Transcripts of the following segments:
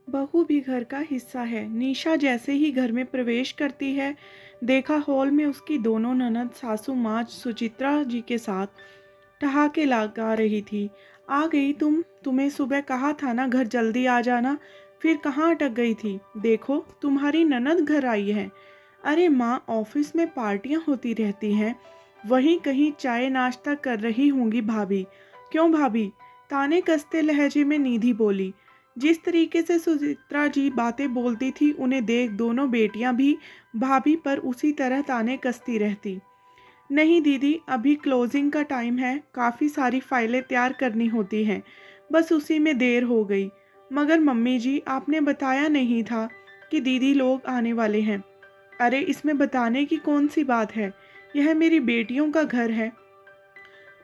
बहू भी घर का हिस्सा है। निशा जैसे ही घर में प्रवेश करती है, देखा हॉल में उसकी दोनों ननद सासू माँ सुचित्रा जी के साथ ठहाके लगा रही थी। आ गई तुम? तुम्हें सुबह कहा था ना घर जल्दी आ जाना, फिर कहाँ अटक गई थी? देखो तुम्हारी ननद घर आई है। अरे माँ, ऑफिस में पार्टियां होती रहती हैं, वहीं कहीं चाय नाश्ता कर रही होंगी भाभी। क्यों भाभी? ताने कसते लहजे में निधि बोली। जिस तरीके से सुचित्रा जी बातें बोलती थी, उन्हें देख दोनों बेटियां भी भाभी पर उसी तरह ताने कसती रहती। नहीं दीदी, अभी क्लोजिंग का टाइम है, काफ़ी सारी फाइलें तैयार करनी होती हैं, बस उसी में देर हो गई। मगर मम्मी जी, आपने बताया नहीं था कि दीदी लोग आने वाले हैं। अरे इसमें बताने की कौन सी बात है, यह मेरी बेटियों का घर है,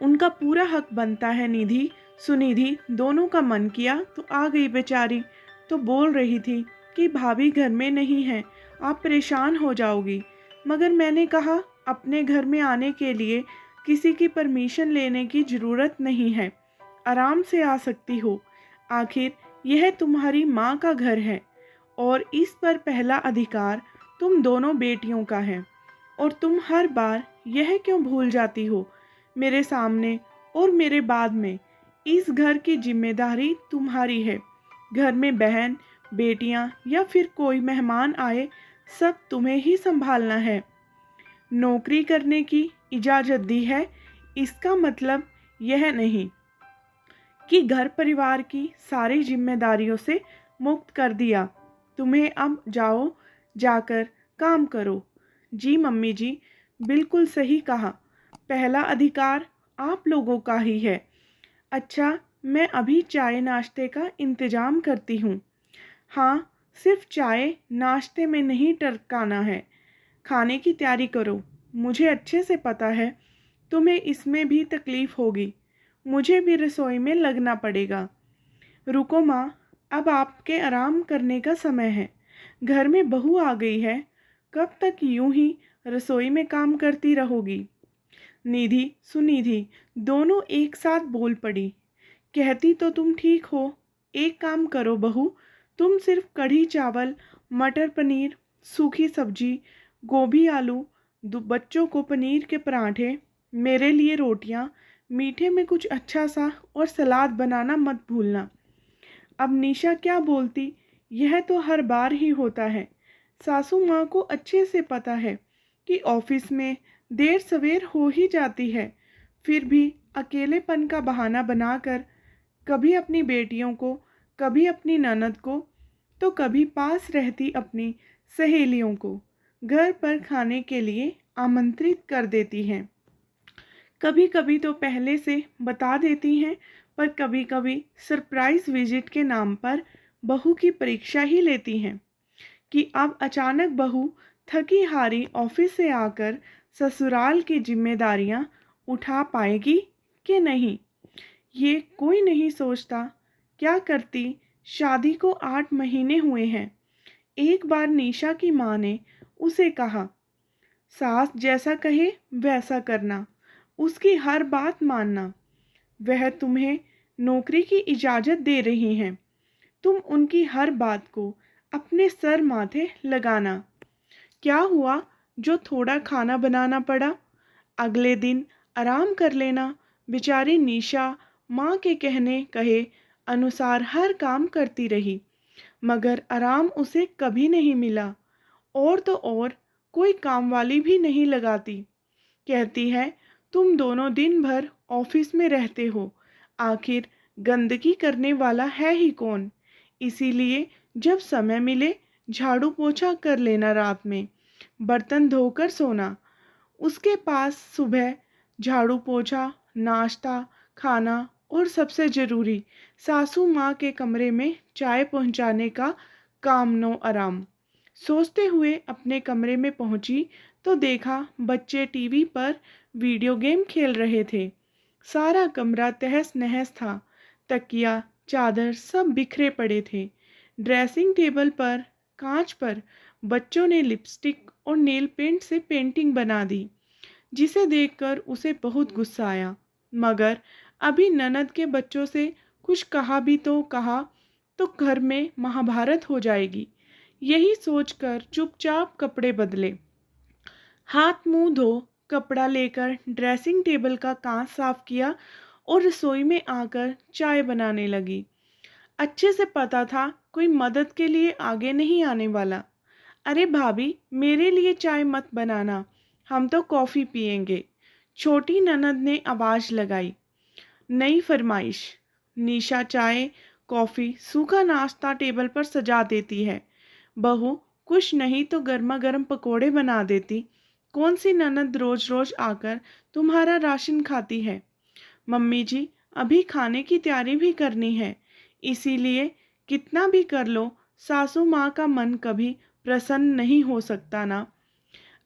उनका पूरा हक बनता है। निधि सुनिधि दोनों का मन किया तो आ गई बेचारी, तो बोल रही थी कि भाभी घर में नहीं है, आप परेशान हो जाओगी। मगर मैंने कहा अपने घर में आने के लिए किसी की परमिशन लेने की ज़रूरत नहीं है, आराम से आ सकती हो। आखिर यह तुम्हारी माँ का घर है और इस पर पहला अधिकार तुम दोनों बेटियों का है। और तुम हर बार यह क्यों भूल जाती हो? मेरे सामने और मेरे बाद में इस घर की जिम्मेदारी तुम्हारी है। घर में बहन, बेटियां या फिर कोई मेहमान आए, सब तुम्हें ही संभालना है। नौकरी करने की इजाज़त दी है, इसका मतलब यह नहीं कि घर परिवार की सारी जिम्मेदारियों से मुक्त कर दिया। तुम्हें अब जाओ, जाकर काम करो। जी मम्मी जी, बिल्कुल सही कहा, पहला अधिकार आप लोगों का ही है। अच्छा, मैं अभी चाय नाश्ते का इंतज़ाम करती हूँ। हाँ, सिर्फ चाय नाश्ते में नहीं टरकाना है, खाने की तैयारी करो। मुझे अच्छे से पता है तुम्हें इसमें भी तकलीफ़ होगी, मुझे भी रसोई में लगना पड़ेगा। रुको माँ, अब आपके आराम करने का समय है। घर में बहू आ गई है, कब तक यूं ही रसोई में काम करती रहोगी? निधि सुनिधि दोनों एक साथ बोल पड़ी। कहती तो तुम ठीक हो, एक काम करो बहू, तुम सिर्फ कढ़ी चावल, मटर पनीर, सूखी सब्जी, गोभी आलू, बच्चों को पनीर के पराठे, मेरे लिए रोटियां, मीठे में कुछ अच्छा सा और सलाद बनाना मत भूलना। अब निशा क्या बोलती, यह तो हर बार ही होता है। सासू माँ को अच्छे से पता है कि ऑफिस में देर सवेर हो ही जाती है, फिर भी अकेलेपन का बहाना बनाकर कभी अपनी बेटियों को, कभी अपनी ननद को, तो कभी पास रहती अपनी सहेलियों को घर पर खाने के लिए आमंत्रित कर देती हैं। कभी कभी तो पहले से बता देती हैं, पर कभी कभी सरप्राइज विजिट के नाम पर बहू की परीक्षा ही लेती हैं कि अब अचानक बहू थकी हारी ऑफिस से आकर ससुराल की जिम्मेदारियां उठा पाएगी कि नहीं, ये कोई नहीं सोचता। क्या करती, शादी को 8 महीने हुए हैं। एक बार निशा की माँ ने उसे कहा, सास जैसा कहे वैसा करना, उसकी हर बात मानना। वह तुम्हें नौकरी की इजाज़त दे रही हैं, तुम उनकी हर बात को अपने सर माथे लगाना। क्या हुआ जो थोड़ा खाना बनाना पड़ा? अगले दिन आराम कर लेना। बेचारी निशा माँ के कहने कहे अनुसार हर काम करती रही, मगर आराम उसे कभी नहीं मिला। और तो और कोई काम वाली भी नहीं लगाती। कहती है तुम दोनों दिन भर ऑफिस में रहते हो, आखिर गंदगी करने वाला है ही कौन? इसीलिए जब समय मिले झाड़ू पोछा कर लेना, रात में बर्तन धोकर सोना। उसके पास सुबह झाड़ू पोछा, नाश्ता, खाना और सबसे ज़रूरी सासू माँ के कमरे में चाय पहुँचाने का काम नो आराम। सोचते हुए अपने कमरे में पहुँची तो देखा बच्चे टीवी पर वीडियो गेम खेल रहे थे। सारा कमरा तहस नहस था, तकिया चादर सब बिखरे पड़े थे। ड्रेसिंग टेबल पर कांच पर बच्चों ने लिपस्टिक और नेल पेंट से पेंटिंग बना दी, जिसे देखकर उसे बहुत गुस्सा आया। मगर अभी ननद के बच्चों से कुछ कहा भी तो कहा, तो घर में महाभारत हो जाएगी। यही सोचकर चुपचाप कपड़े बदले, हाथ मुंह धो, कपड़ा लेकर ड्रेसिंग टेबल का कांच साफ किया और रसोई में आकर चाय बनाने लगी। अच्छे से पता था कोई मदद के लिए आगे नहीं आने वाला। अरे भाभी, मेरे लिए चाय मत बनाना, हम तो कॉफ़ी पियेंगे, छोटी ननद ने आवाज़ लगाई। नई फरमाइश। निशा चाय, कॉफ़ी, सूखा नाश्ता टेबल पर सजा देती है। बहू कुछ नहीं तो गर्मा गर्म पकोड़े बना देती। कौन सी ननद रोज रोज आकर तुम्हारा राशन खाती है। मम्मी जी, अभी खाने की तैयारी भी करनी है, इसीलिए कितना भी कर लो, सासू माँ का मन कभी प्रसन्न नहीं हो सकता ना।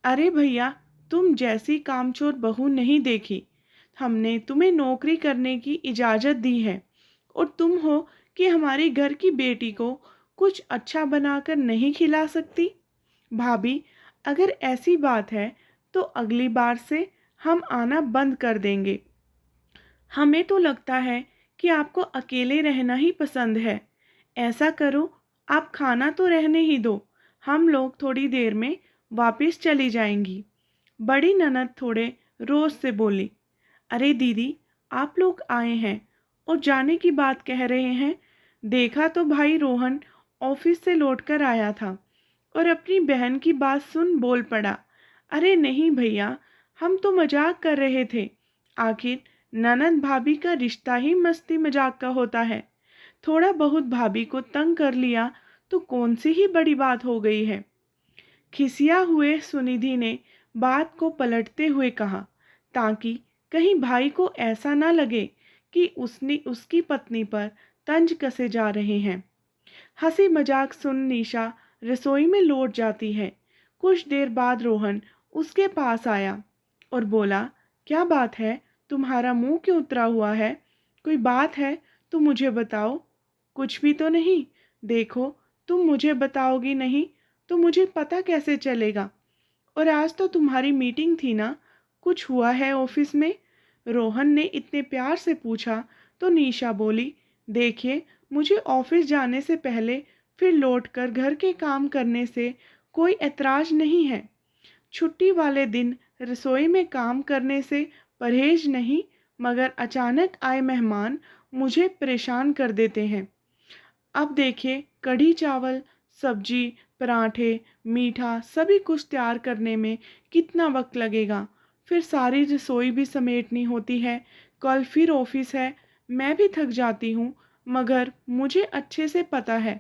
अरे भैया, तुम जैसी कामचोर बहू नहीं देखी। हमने तुम्हें नौकरी करने की इजाज़त दी है और तुम हो कि हमारी घर की बेटी को कुछ अच्छा बनाकर नहीं खिला सकती। भाभी, अगर ऐसी बात है तो अगली बार से हम आना बंद कर देंगे। हमें तो लगता है कि आपको अकेले रहना ही पसंद है। ऐसा करो, आप खाना तो रहने ही दो, हम लोग थोड़ी देर में वापस चली जाएंगी। बड़ी ननद थोड़े रोज से बोली। अरे दीदी, आप लोग आए हैं और जाने की बात कह रहे हैं। देखा तो भाई रोहन ऑफिस से लौटकर आया था और अपनी बहन की बात सुन बोल पड़ा। अरे नहीं भैया, हम तो मजाक कर रहे थे। आखिर ननंद भाभी का रिश्ता ही मस्ती मजाक का होता है। थोड़ा बहुत भाभी को तंग कर लिया तो कौन सी ही बड़ी बात हो गई है। खिसिया हुए सुनिधि ने बात को पलटते हुए कहा, ताकि कहीं भाई को ऐसा ना लगे कि उसने उसकी पत्नी पर तंज कसे जा रहे हैं। हंसी मजाक सुन निशा रसोई में लौट जाती है। कुछ देर बाद रोहन उसके पास आया और बोला, क्या बात है, तुम्हारा मुंह क्यों उतरा हुआ है? कोई बात है तो मुझे बताओ। कुछ भी तो नहीं। देखो, तुम मुझे बताओगी नहीं तो मुझे पता कैसे चलेगा? और आज तो तुम्हारी मीटिंग थी ना, कुछ हुआ है ऑफिस में? रोहन ने इतने प्यार से पूछा तो निशा बोली, देखिए, मुझे ऑफिस जाने से पहले फिर लौटकर घर के काम करने से कोई ऐतराज नहीं है। छुट्टी वाले दिन रसोई में काम करने से परहेज नहीं, मगर अचानक आए मेहमान मुझे परेशान कर देते हैं। अब देखिए, कढ़ी चावल, सब्जी, पराठे, मीठा सभी कुछ तैयार करने में कितना वक्त लगेगा। फिर सारी रसोई भी समेटनी होती है। कल फिर ऑफिस है। मैं भी थक जाती हूँ, मगर मुझे अच्छे से पता है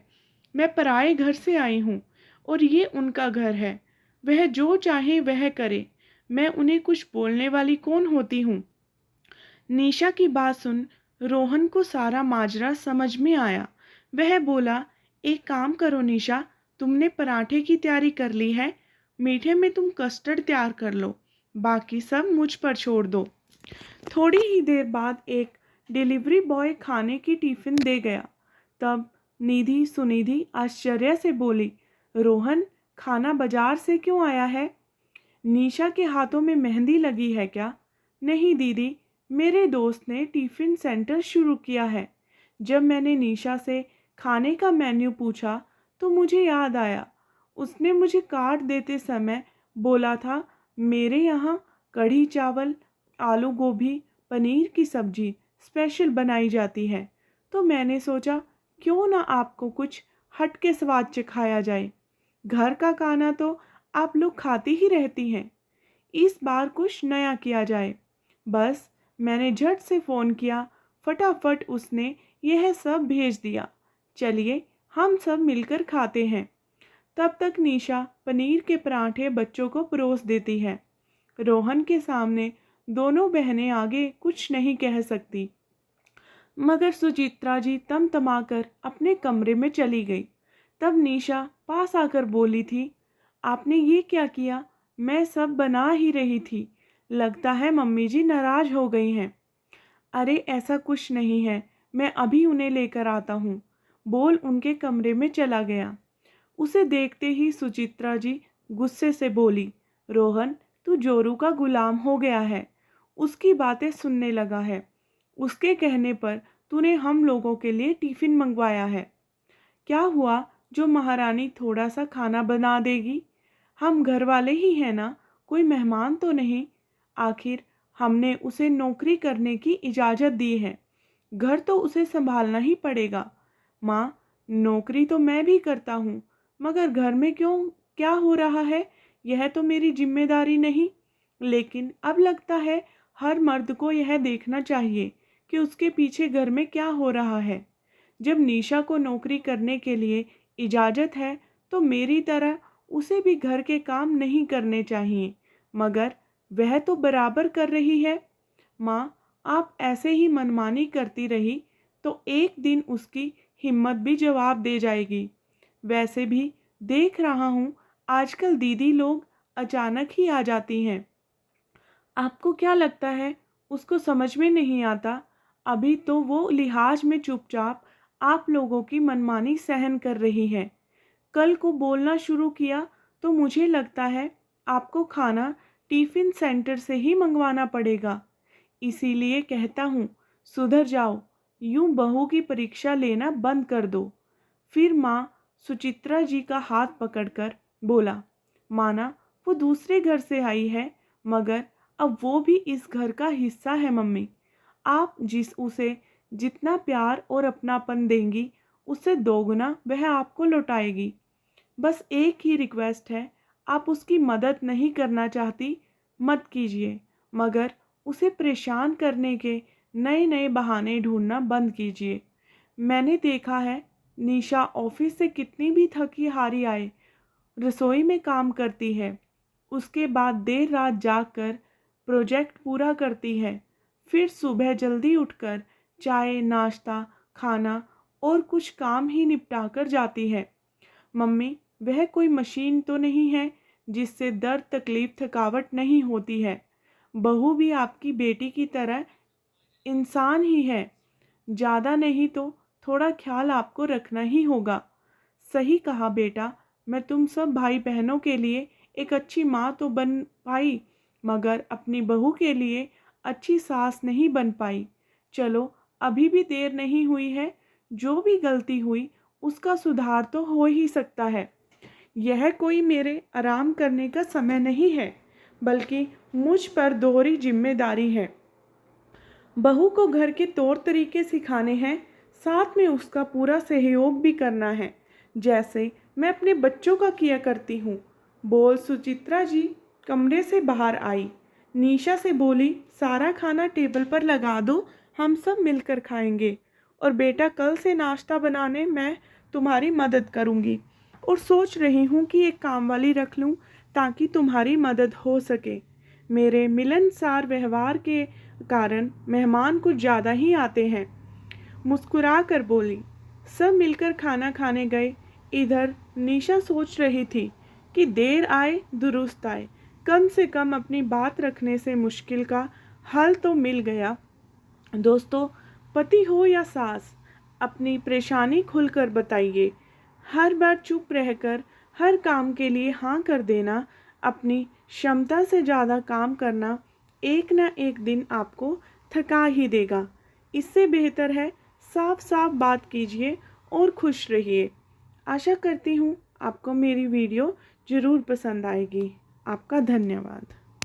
मैं पराए घर से आई हूँ और ये उनका घर है। वह जो चाहे वह करे, मैं उन्हें कुछ बोलने वाली कौन होती हूँ। निशा की बात सुन रोहन को सारा माजरा समझ में आया। वह बोला, एक काम करो निशा, तुमने पराठे की तैयारी कर ली है, मीठे में तुम कस्टर्ड तैयार कर लो, बाकी सब मुझ पर छोड़ दो। थोड़ी ही देर बाद एक डिलीवरी बॉय खाने की टिफ़िन दे गया। तब निधि सुनिधि आश्चर्य से बोली, रोहन, खाना बाजार से क्यों आया है? निशा के हाथों में मेहंदी लगी है क्या? नहीं दीदी, मेरे दोस्त ने टिफ़िन सेंटर शुरू किया है। जब मैंने निशा से खाने का मेन्यू पूछा तो मुझे याद आया, उसने मुझे कार्ड देते समय बोला था, मेरे यहाँ कढ़ी चावल, आलू गोभी, पनीर की सब्जी स्पेशल बनाई जाती है। तो मैंने सोचा क्यों ना आपको कुछ हट के स्वाद चखाया जाए। घर का खाना तो आप लोग खाती ही रहती हैं, इस बार कुछ नया किया जाए। बस मैंने झट से फ़ोन किया, फटाफट उसने यह सब भेज दिया। चलिए हम सब मिलकर खाते हैं। तब तक निशा पनीर के पराठे बच्चों को परोस देती है। रोहन के सामने दोनों बहनें आगे कुछ नहीं कह सकती, मगर सुचित्रा जी तमतमाकर अपने कमरे में चली गई। तब निशा पास आकर बोली थी, आपने ये क्या किया? मैं सब बना ही रही थी, लगता है मम्मी जी नाराज हो गई हैं। अरे ऐसा कुछ नहीं है, मैं अभी उन्हें लेकर आता हूँ, बोल उनके कमरे में चला गया। उसे देखते ही सुचित्रा जी गुस्से से बोली, रोहन, तू जोरू का गुलाम हो गया है, उसकी बातें सुनने लगा है। उसके कहने पर तूने हम लोगों के लिए टिफ़िन मंगवाया है। क्या हुआ जो महारानी थोड़ा सा खाना बना देगी? हम घर वाले ही हैं ना, कोई मेहमान तो नहीं। आखिर हमने उसे नौकरी करने की इजाज़त दी है, घर तो उसे संभालना ही पड़ेगा। माँ, नौकरी तो मैं भी करता हूँ, मगर घर में क्यों क्या हो रहा है यह तो मेरी जिम्मेदारी नहीं। लेकिन अब लगता है हर मर्द को यह देखना चाहिए कि उसके पीछे घर में क्या हो रहा है। जब निशा को नौकरी करने के लिए इजाज़त है तो मेरी तरह उसे भी घर के काम नहीं करने चाहिए, मगर वह तो बराबर कर रही है। माँ, आप ऐसे ही मनमानी करती रही तो एक दिन उसकी हिम्मत भी जवाब दे जाएगी। वैसे भी देख रहा हूँ आजकल दीदी लोग अचानक ही आ जाती हैं। आपको क्या लगता है उसको समझ में नहीं आता? अभी तो वो लिहाज में चुपचाप आप लोगों की मनमानी सहन कर रही है। कल को बोलना शुरू किया तो मुझे लगता है आपको खाना टिफ़िन सेंटर से ही मंगवाना पड़ेगा। इसीलिए कहता हूँ, सुधर जाओ, यूं बहू की परीक्षा लेना बंद कर दो। फिर माँ सुचित्रा जी का हाथ पकड़कर बोला, माना वो दूसरे घर से आई है, मगर अब वो भी इस घर का हिस्सा है मम्मी। आप उसे जितना प्यार और अपनापन देंगी, उससे दोगुना वह आपको लौटाएगी। बस एक ही रिक्वेस्ट है, आप उसकी मदद नहीं करना चाहती, मत कीजिए, मगर उसे परेशान करने के नए नए बहाने ढूंढना बंद कीजिए। मैंने देखा है निशा ऑफिस से कितनी भी थकी हारी आए, रसोई में काम करती है, उसके बाद देर रात जागकर प्रोजेक्ट पूरा करती है, फिर सुबह जल्दी उठकर चाय नाश्ता खाना और कुछ काम ही निपटा कर जाती है। मम्मी, वह कोई मशीन तो नहीं है जिससे दर्द तकलीफ थकावट नहीं होती है। बहू भी आपकी बेटी की तरह इंसान ही है। ज़्यादा नहीं तो थोड़ा ख्याल आपको रखना ही होगा। सही कहा बेटा, मैं तुम सब भाई बहनों के लिए एक अच्छी माँ तो बन पाई, मगर अपनी बहू के लिए अच्छी सास नहीं बन पाई। चलो, अभी भी देर नहीं हुई है, जो भी गलती हुई उसका सुधार तो हो ही सकता है। यह कोई मेरे आराम करने का समय नहीं है, बल्कि मुझ पर दोहरी जिम्मेदारी है। बहू को घर के तौर तरीके सिखाने हैं, साथ में उसका पूरा सहयोग भी करना है, जैसे मैं अपने बच्चों का किया करती हूँ। बोल सुचित्रा जी कमरे से बाहर आई। निशा से बोली, सारा खाना टेबल पर लगा दो, हम सब मिलकर खाएंगे। और बेटा, कल से नाश्ता बनाने मैं तुम्हारी मदद करूँगी, और सोच रही हूँ कि एक काम वाली रख लूँ ताकि तुम्हारी मदद हो सके। मेरे मिलनसार व्यवहार के कारण मेहमान कुछ ज़्यादा ही आते हैं। मुस्कुरा कर बोली। सब मिलकर खाना खाने गए। इधर निशा सोच रही थी कि देर आए दुरुस्त आए, कम से कम अपनी बात रखने से मुश्किल का हल तो मिल गया। दोस्तों, पति हो या सास, अपनी परेशानी खुलकर बताइए। हर बार चुप रहकर हर काम के लिए हाँ कर देना, अपनी क्षमता से ज़्यादा काम करना एक ना एक दिन आपको थका ही देगा। इससे बेहतर है साफ साफ बात कीजिए और खुश रहिए। आशा करती हूँ आपको मेरी वीडियो ज़रूर पसंद आएगी। आपका धन्यवाद।